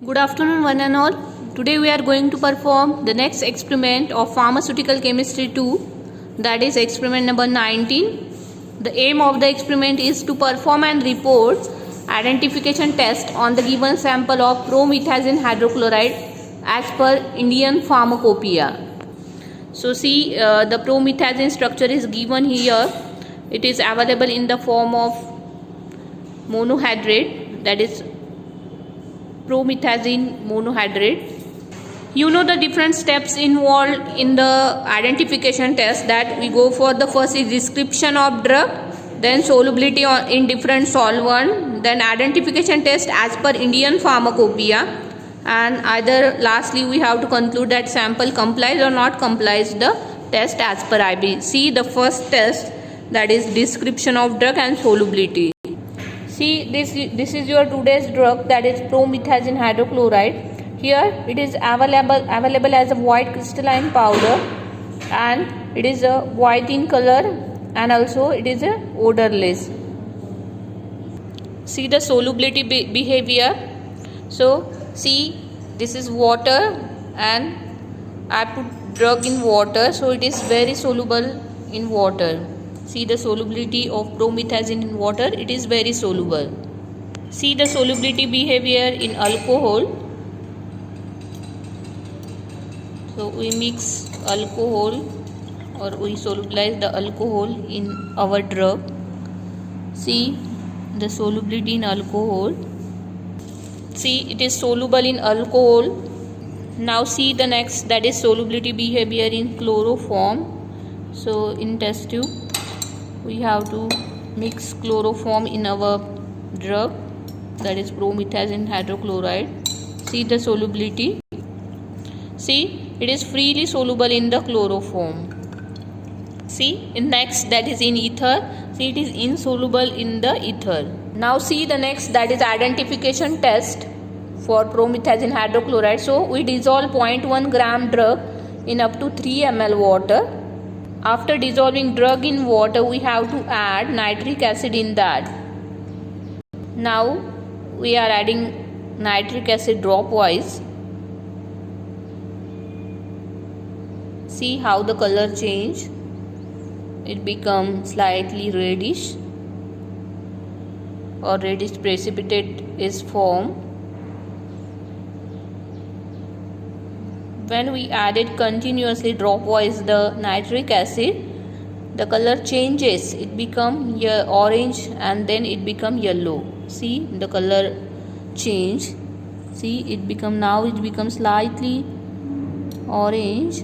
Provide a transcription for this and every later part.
Good afternoon, one and all. Today we are going to perform the next experiment of pharmaceutical chemistry 2, that is experiment number 19. The aim of the experiment is to perform and report identification test on the given sample of promethazine hydrochloride as per Indian Pharmacopoeia. So see, the promethazine structure is given here. It is available in the form of monohydrate, that is promethazine monohydrate. You know the different steps involved in the identification test, that we go for the first is description of drug, then solubility in different solvent, then identification test as per Indian Pharmacopoeia, and either lastly we have to conclude that sample complies or not complies the test as per IB. See the first test, that is description of drug and solubility. See, this is your today's drug, that is promethazine hydrochloride. Here it is available as a white crystalline powder, and it is a white in color, and also it is a odorless. See the solubility behavior. So see, this is water, and I put drug in water, so it is very soluble in water. See the solubility of promethazine in water, it is very soluble. See the solubility behavior in alcohol. So we mix alcohol, or we solubilize the alcohol in our drug. See the solubility in alcohol. See, it is soluble in alcohol. Now see the next, that is solubility behavior in chloroform. So in test tube we have to mix chloroform in our drug, that is promethazine hydrochloride. See the solubility. See, it is freely soluble in the chloroform. See, in next, that is in ether. See, it is insoluble in the ether. Now see the next, that is identification test for promethazine hydrochloride. So we dissolve 0.1 gram drug in up to 3 ml water. After dissolving drug in water, we have to add nitric acid in that. Now we are adding nitric acid dropwise. See how the color change. It becomes slightly reddish, or reddish precipitate is formed. When we added continuously dropwise the nitric acid, the color changes. It becomes orange, and then it becomes yellow. See the color change. See, it becomes slightly orange.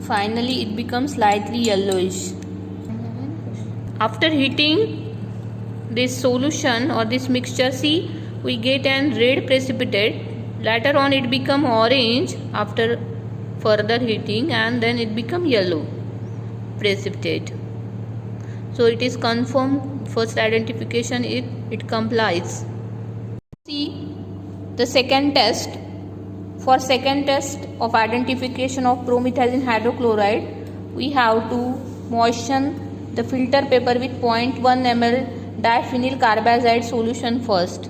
Finally it becomes slightly yellowish. After heating this solution or this mixture, see, we get an red precipitate. Later on it become orange after further heating, and then it become yellow precipitate. So it is confirmed, first identification it complies. See the second test. For second test of identification of promethazine hydrochloride, we have to moisten the filter paper with 0.1 ml diphenyl carbazide solution first.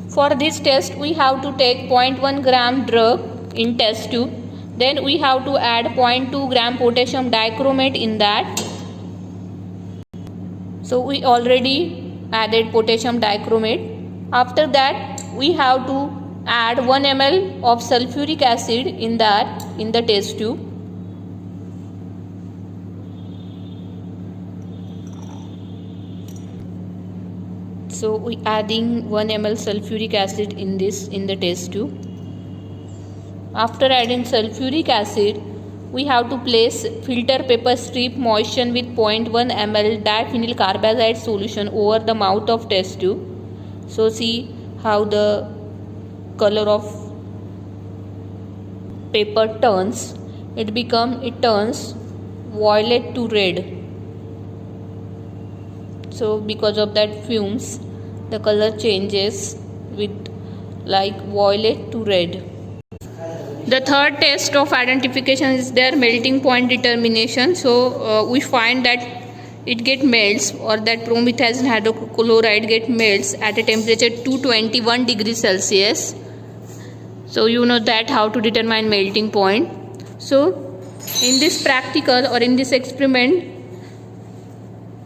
For this test, we have to take 0.1 gram drug in test tube. Then we have to add 0.2 gram potassium dichromate in that. So we already added potassium dichromate. After that, we have to add 1 ml of sulfuric acid in the test tube. So we adding 1 ml sulfuric acid in the test tube. After adding sulfuric acid, we have to place filter paper strip moistened with 0.1 ml diphenyl carbazide solution over the mouth of test tube. So see how the color of paper turns. It turns violet to red. So because of that fumes, the color changes with like violet to red. The third test of identification is their melting point determination. So we find that it get melts, or that promethazine hydrochloride get melts at a temperature 221 degrees Celsius. So you know that how to determine melting point. So in this practical or in this experiment,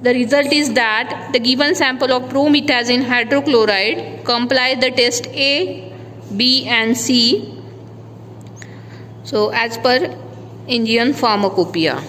the result is that the given sample of promethazine hydrochloride comply the test A, B and C. So as per Indian Pharmacopoeia.